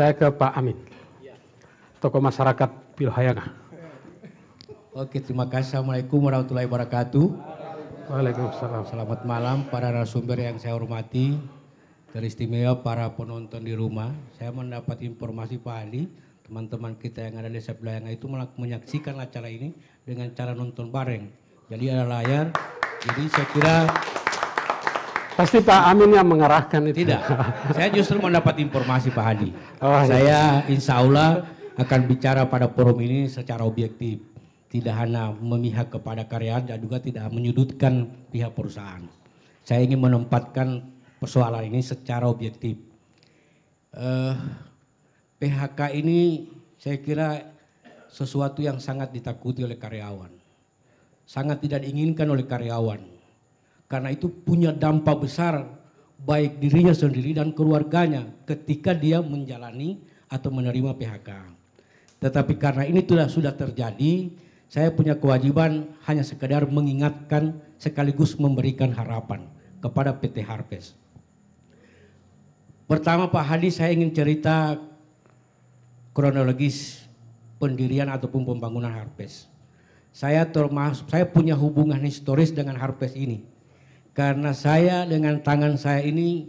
Saya ke Pak Amin, tokoh masyarakat Pilhayanga. Oke, terima kasih. Assalamualaikum warahmatullahi wabarakatuh. Waalaikumsalam. Selamat malam para narasumber yang saya hormati, teristimewa para penonton di rumah. Saya mendapat informasi Pak Adi, teman-teman kita yang ada di Desa Pilhayanga itu menyaksikan acara ini dengan cara nonton bareng. Jadi ada layar, jadi saya kira... Pasti Pak Amin yang mengarahkan itu. Tidak, saya justru mendapat informasi Pak Hadi. Oh, saya insya Allah akan bicara pada forum ini secara objektif. Tidak hanya memihak kepada karyawan dan juga tidak menyudutkan pihak perusahaan. Saya ingin menempatkan persoalan ini secara objektif. PHK ini saya kira sesuatu yang sangat ditakuti oleh karyawan. Sangat tidak diinginkan oleh karyawan. Karena itu punya dampak besar baik dirinya sendiri dan keluarganya ketika dia menjalani atau menerima PHK. Tetapi karena ini sudah terjadi, saya punya kewajiban hanya sekedar mengingatkan sekaligus memberikan harapan kepada PT Harpes. Pertama Pak Hadi, saya ingin cerita kronologis pendirian ataupun pembangunan Harpes. Saya punya hubungan historis dengan Harpes ini. Karena saya dengan tangan saya ini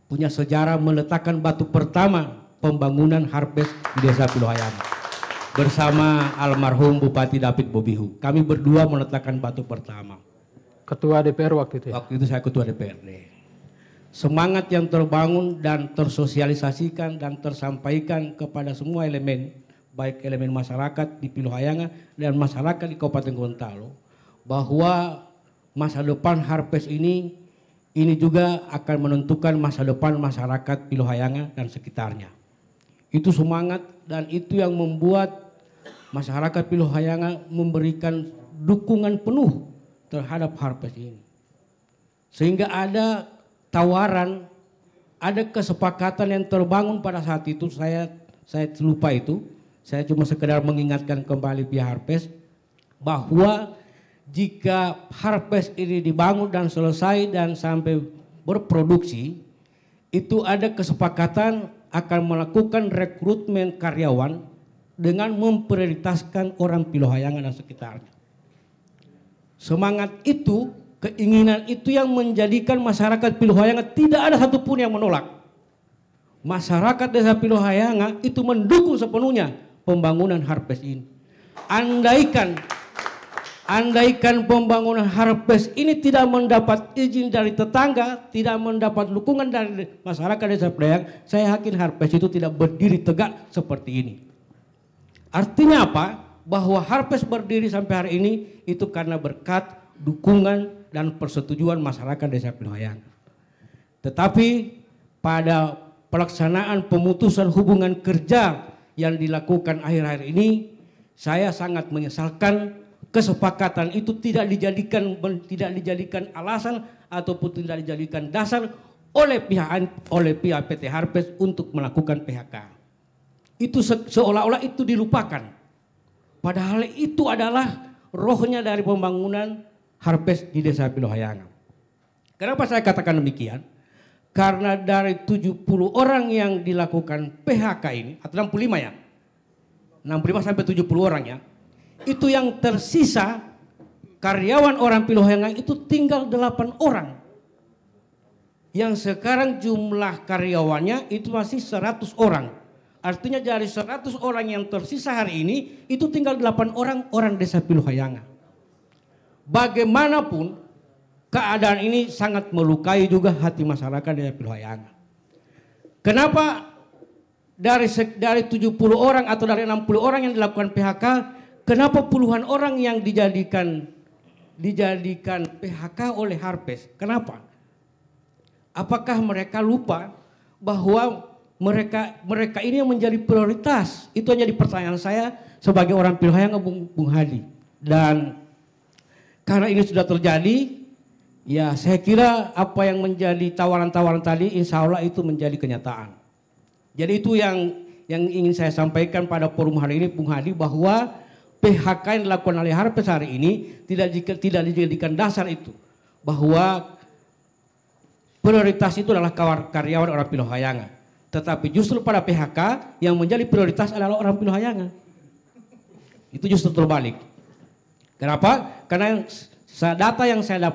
punya sejarah meletakkan batu pertama pembangunan Harpes di Desa Pilhayanga. Bersama almarhum Bupati David Bobihu. Kami berdua meletakkan batu pertama. Ketua DPR waktu itu? Waktu itu saya ketua DPRD. Semangat yang terbangun dan tersosialisasikan dan tersampaikan kepada semua elemen. Baik elemen masyarakat di Pilhayanga dan masyarakat di Kabupaten Gorontalo. Bahwa masa depan Harpes ini juga akan menentukan masa depan masyarakat Pilhayanga dan sekitarnya. Itu semangat dan itu yang membuat masyarakat Pilhayanga memberikan dukungan penuh terhadap Harpes ini. Sehingga ada tawaran, ada kesepakatan yang terbangun pada saat itu, saya lupa itu. Saya cuma sekedar mengingatkan kembali pihak Harpes bahwa jika Harpes ini dibangun dan selesai dan sampai berproduksi, itu ada kesepakatan akan melakukan rekrutmen karyawan dengan memprioritaskan orang Pilhayanga dan sekitarnya. Semangat itu, keinginan itu yang menjadikan masyarakat Pilhayanga tidak ada satupun yang menolak. Masyarakat Desa Pilhayanga itu mendukung sepenuhnya pembangunan Harpes ini. Andaikan pembangunan Harpes ini tidak mendapat izin dari tetangga, tidak mendapat dukungan dari masyarakat Desa Pilhayanga, saya yakin Harpes itu tidak berdiri tegak seperti ini. Artinya apa? Bahwa Harpes berdiri sampai hari ini itu karena berkat dukungan dan persetujuan masyarakat Desa Pilhayanga. Tetapi pada pelaksanaan pemutusan hubungan kerja yang dilakukan akhir-akhir ini, saya sangat menyesalkan kesepakatan itu tidak dijadikan alasan ataupun tidak dijadikan dasar oleh pihak PT Harpes untuk melakukan PHK. Itu seolah-olah itu dilupakan. Padahal itu adalah rohnya dari pembangunan Harpes di Desa Pilhayanga. Kenapa saya katakan demikian? Karena dari 70 orang yang dilakukan PHK ini, atau 65 ya, 65 sampai 70 orang ya, itu yang tersisa karyawan orang Pilhayanga itu tinggal 8 orang. Yang sekarang jumlah karyawannya itu masih 100 orang. Artinya dari 100 orang yang tersisa hari ini itu tinggal 8 orang Desa Pilhayanga. Bagaimanapun keadaan ini sangat melukai juga hati masyarakat Desa Pilhayanga. Kenapa dari 70 orang atau dari 60 orang yang dilakukan PHK, kenapa puluhan orang yang dijadikan PHK oleh Harpes? Kenapa? Apakah mereka lupa bahwa mereka ini yang menjadi prioritas? Itu hanya pertanyaan saya sebagai orang Pilhayanga, Bung Hadi. Dan karena ini sudah terjadi, ya saya kira apa yang menjadi tawaran-tawaran tadi insya Allah itu menjadi kenyataan. Jadi itu yang ingin saya sampaikan pada forum hari ini, Bung Hadi, bahwa PHK yang dilakukan oleh Harpes hari ini tidak dijadikan dasar itu. Bahwa prioritas itu adalah karyawan orang Pilhayanga. Tetapi justru pada PHK yang menjadi prioritas adalah orang Pilahayangan. Itu justru terbalik. Kenapa? Karena data yang saya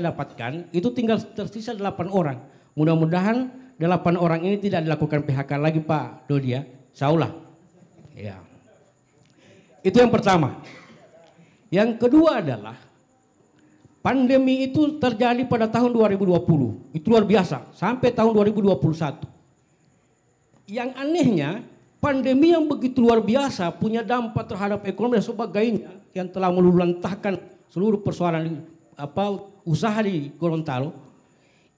dapatkan itu tinggal tersisa 8 orang. Mudah-mudahan 8 orang ini tidak dilakukan PHK lagi Pak Dodi ya. Insyaallah. Ya. Itu yang pertama. Yang kedua adalah pandemi itu terjadi pada tahun 2020. Itu luar biasa sampai tahun 2021. Yang anehnya pandemi yang begitu luar biasa punya dampak terhadap ekonomi dan sebagainya yang telah meluluhlantahkan seluruh persoalan usaha di Gorontalo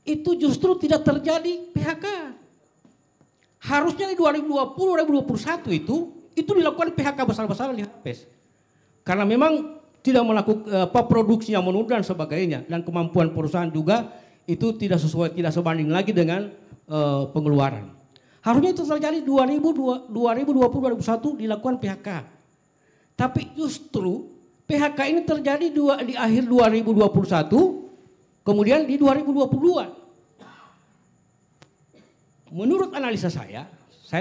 itu justru tidak terjadi PHK. Harusnya di 2020-2021 itu dilakukan PHK besar-besaran di Harpes. Karena memang tidak melakukan produksi yang menurun dan sebagainya, dan kemampuan perusahaan juga itu tidak sesuai, tidak sebanding lagi dengan pengeluaran. Harusnya itu terjadi 2020-2021 dilakukan PHK. Tapi justru PHK ini terjadi di akhir 2021, kemudian di 2022. Menurut analisa saya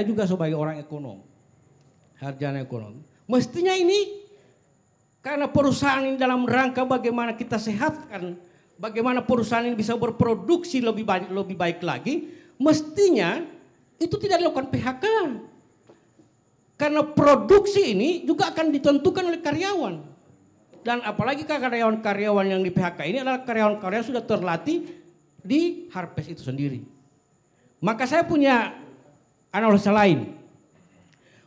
juga sebagai orang ekonom, sarjana ekonomi, mestinya ini karena perusahaan ini dalam rangka bagaimana kita sehatkan, bagaimana perusahaan ini bisa berproduksi lebih baik lagi, mestinya itu tidak dilakukan PHK. Karena produksi ini juga akan ditentukan oleh karyawan. Dan apalagi karyawan-karyawan yang di PHK ini adalah karyawan-karyawan sudah terlatih di Harpes itu sendiri. Maka saya punya analisa lain.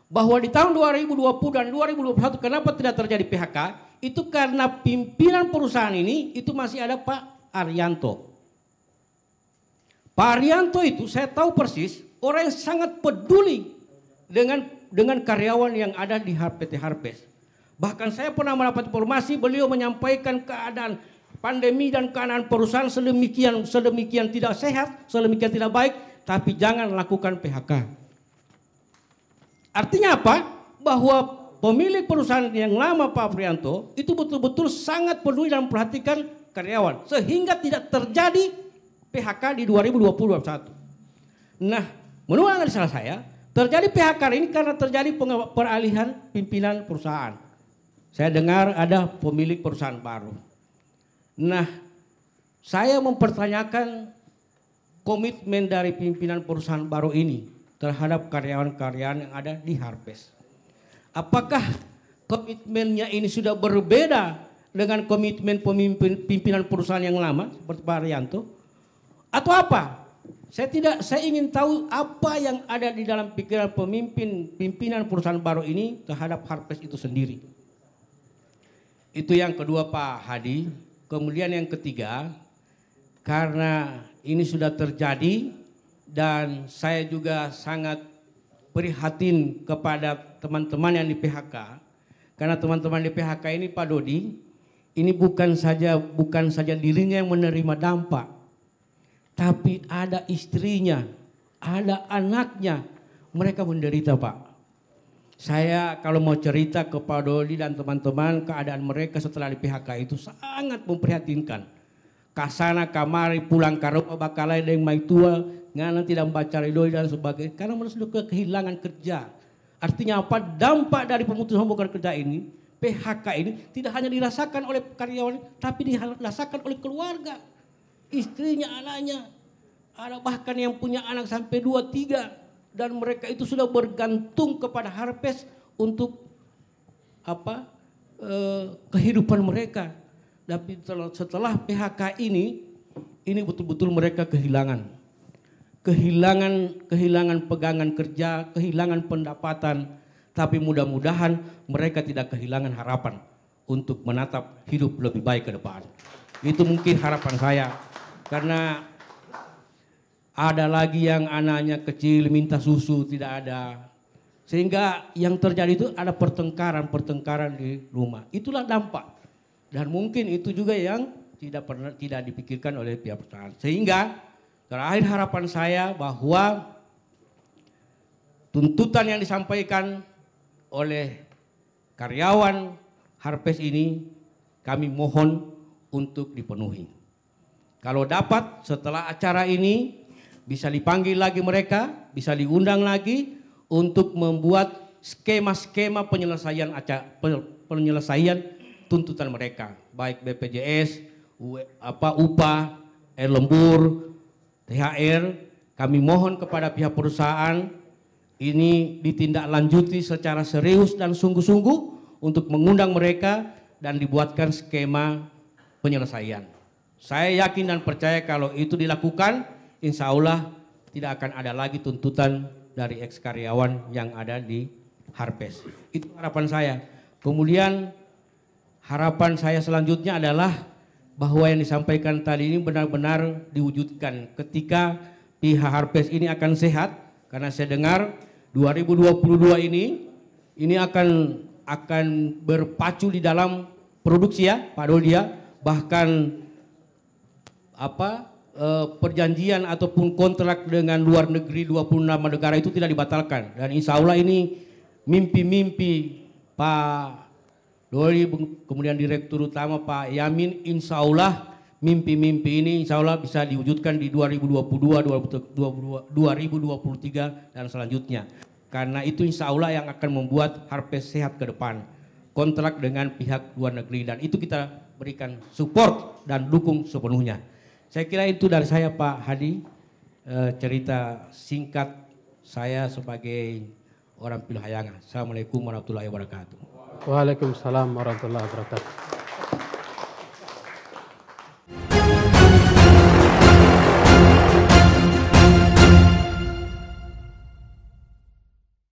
Bahwa di tahun 2020 dan 2021 kenapa tidak terjadi PHK? Itu karena pimpinan perusahaan ini itu masih ada Pak Arianto. Pak Arianto itu saya tahu persis orang yang sangat peduli dengan karyawan yang ada di PT Harpes. Bahkan saya pernah mendapat informasi beliau menyampaikan keadaan pandemi dan keadaan perusahaan sedemikian tidak sehat, sedemikian tidak baik, tapi jangan lakukan PHK. Artinya apa? Bahwa pemilik perusahaan yang lama Pak Prianto itu betul-betul sangat peduli dan memperhatikan karyawan. Sehingga tidak terjadi PHK di 2020-2021. Nah, menurut analisa saya, terjadi PHK ini karena terjadi peralihan pimpinan perusahaan. Saya dengar ada pemilik perusahaan baru. Nah, saya mempertanyakan komitmen dari pimpinan perusahaan baru ini terhadap karyawan-karyawan yang ada di Harpes. Apakah komitmennya ini sudah berbeda dengan komitmen pimpinan perusahaan yang lama seperti Pak Arianto? Atau apa? Saya ingin tahu apa yang ada di dalam pikiran pimpinan perusahaan baru ini terhadap Harpes itu sendiri. Itu yang kedua Pak Hadi. Kemudian yang ketiga, karena ini sudah terjadi dan saya juga sangat prihatin kepada teman-teman yang di PHK. Karena teman-teman di PHK ini Pak Dodi, ini bukan saja dirinya yang menerima dampak, tapi ada istrinya, ada anaknya, mereka menderita Pak. Saya kalau mau cerita ke Pak Dodi dan teman-teman keadaan mereka setelah di PHK itu sangat memprihatinkan. Kasana kamari pulang karupa bakalai deng mai tua ngana tidak membaca ridoi dan sebagainya karena mereka sudah kehilangan kerja. Artinya apa? Dampak dari pemutusan hubungan kerja ini, PHK ini tidak hanya dirasakan oleh karyawan tapi dirasakan oleh keluarga, istrinya, anaknya. Ada bahkan yang punya anak sampai 2-3 dan mereka itu sudah bergantung kepada Harpes untuk kehidupan mereka. Tapi setelah PHK ini betul-betul mereka kehilangan pegangan kerja, kehilangan pendapatan. Tapi mudah-mudahan mereka tidak kehilangan harapan untuk menatap hidup lebih baik ke depan. Itu mungkin harapan saya. Karena ada lagi yang anaknya kecil minta susu tidak ada. Sehingga yang terjadi itu ada pertengkaran di rumah. Itulah dampak. Dan mungkin itu juga yang tidak dipikirkan oleh pihak perusahaan. Sehingga terakhir harapan saya bahwa tuntutan yang disampaikan oleh karyawan Harpes ini kami mohon untuk dipenuhi. Kalau dapat setelah acara ini bisa dipanggil lagi mereka, bisa diundang lagi untuk membuat skema-skema penyelesaian tuntutan mereka, baik BPJS, upah, air lembur, THR. Kami mohon kepada pihak perusahaan ini ditindaklanjuti secara serius dan sungguh-sungguh untuk mengundang mereka dan dibuatkan skema penyelesaian. Saya yakin dan percaya kalau itu dilakukan, insya Allah tidak akan ada lagi tuntutan dari ex-karyawan yang ada di Harpes. Itu harapan saya. Kemudian harapan saya selanjutnya adalah bahwa yang disampaikan tadi ini benar-benar diwujudkan ketika pihak Harpes ini akan sehat, karena saya dengar 2022 ini akan berpacu di dalam produksi ya Pak Dodi ya, bahkan perjanjian ataupun kontrak dengan luar negeri 26 negara itu tidak dibatalkan, dan insya Allah ini mimpi-mimpi Pak Dodi kemudian Direktur Utama Pak Yamin, insya Allah mimpi-mimpi ini insya Allah bisa diwujudkan di 2022, 2023 dan selanjutnya, karena itu insya Allah yang akan membuat Harpes sehat ke depan, kontrak dengan pihak luar negeri, dan itu kita berikan support dan dukung sepenuhnya. Saya kira itu dari saya Pak Hadi, cerita singkat saya sebagai orang Pilhayangan. Assalamualaikum warahmatullahi wabarakatuh. Waalaikumsalam warahmatullahi wabarakatuh.